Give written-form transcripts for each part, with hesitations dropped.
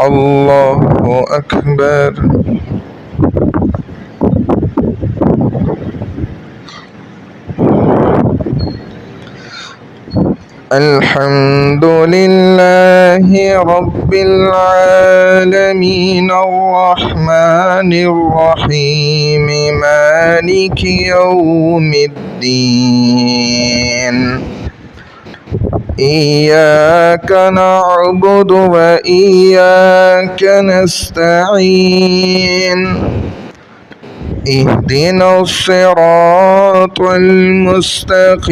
الله أكبر. الحمد لله رب العالمين الرحمن الرحيم مالك يوم الدين إياك نعبد وإياك نستعين اهدنا الصراط المستقيم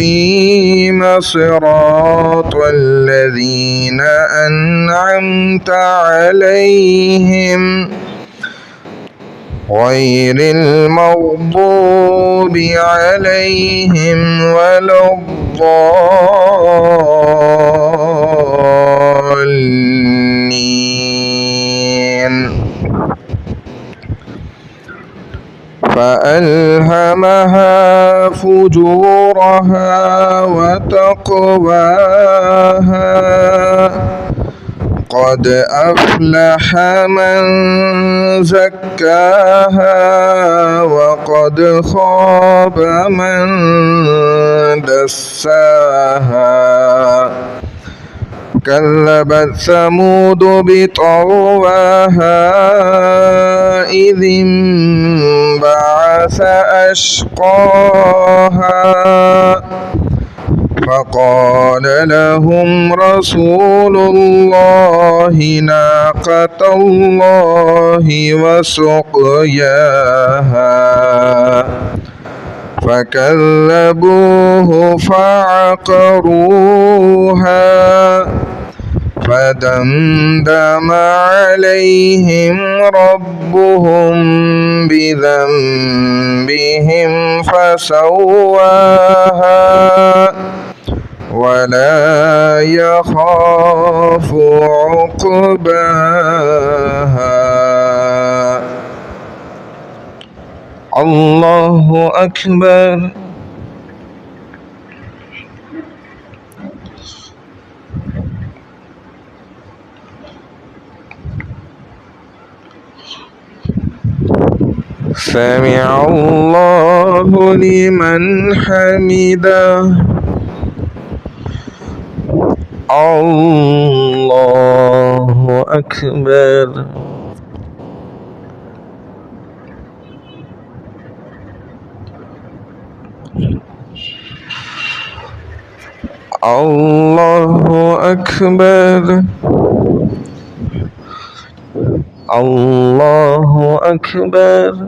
صراط الذين أنعمت عليهم غير المغضوب عليهم ولا الضالين. فألهمها فجورها وتقواها قد أفلح من زكاها وقد خاب من دساها كذبت ثمود بطغواها إذ انبعث أشقاها فقال لهم رسول الله ناقة الله وسقياها فكذبوه فعقروها فدمدم عليهم ربهم بذنبهم فسواها ولا يخاف عقباها. الله أكبر. سمع الله لمن حمده. الله أكبر. الله أكبر. الله أكبر.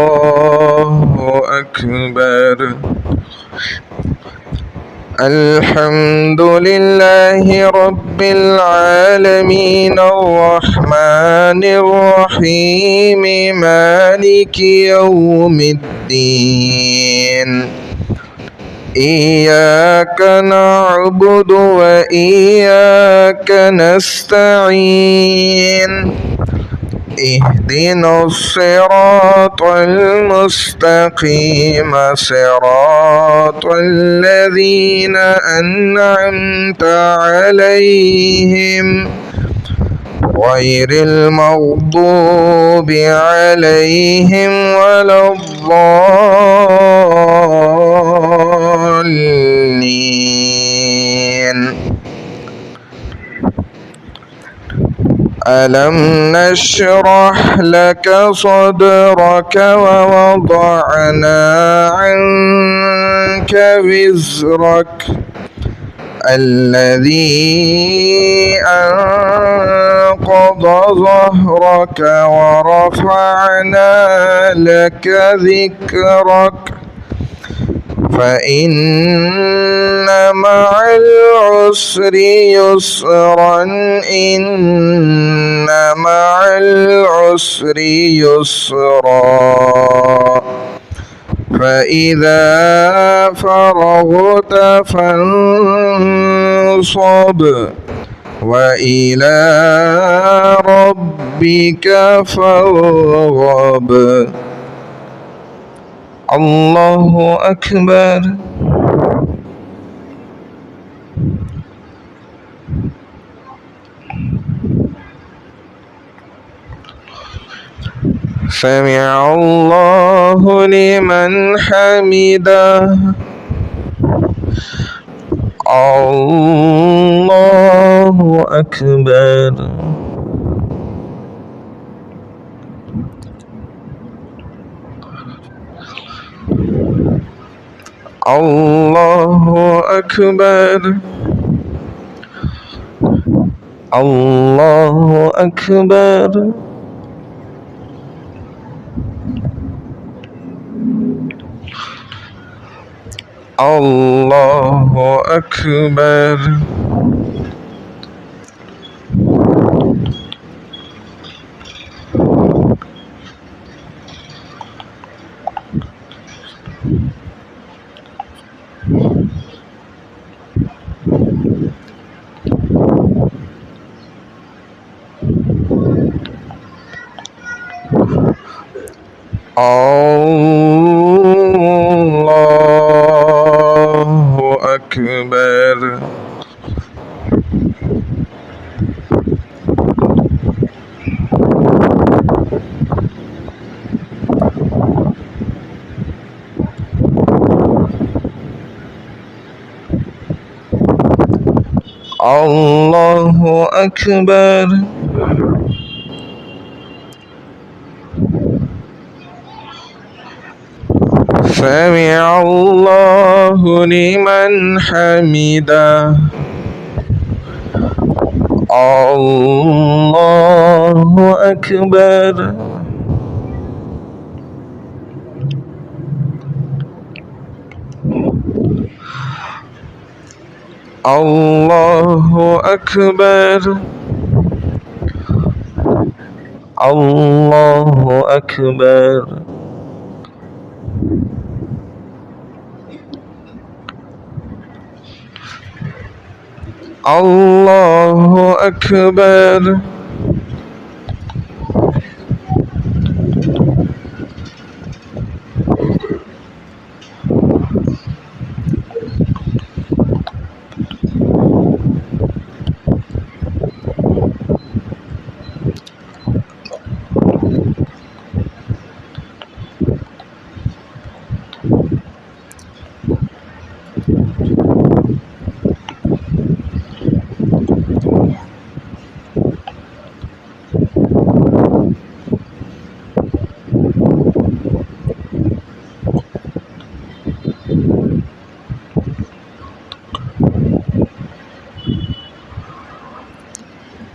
الله أكبر. الحمد لله رب العالمين الرحمن الرحيم مالك يوم الدين إياك نعبد وإياك نستعين اهدنا الصراط المستقيم صراط الذين أنعمت عليهم غير المغضوب عليهم ولا الضالين. ألم نشرح لك صدرك ووضعنا عنك وزرك الذي أنقض ظهرك ورفعنا لك ذكرك فإن مع العسر يسرا إن مع العسر يسرا فإذا فرغت فانصب وإلى ربك فارغب. الله أكبر. سمع الله لمن حمده. الله أكبر. الله أكبر. الله أكبر. الله أكبر. الله أكبر. الله أكبر. سمع الله لمن حمده. الله أكبر. الله أكبر. الله أكبر. الله أكبر.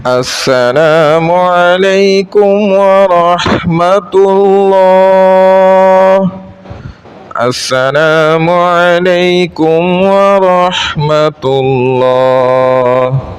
السلام عليكم ورحمة الله. السلام عليكم ورحمة الله.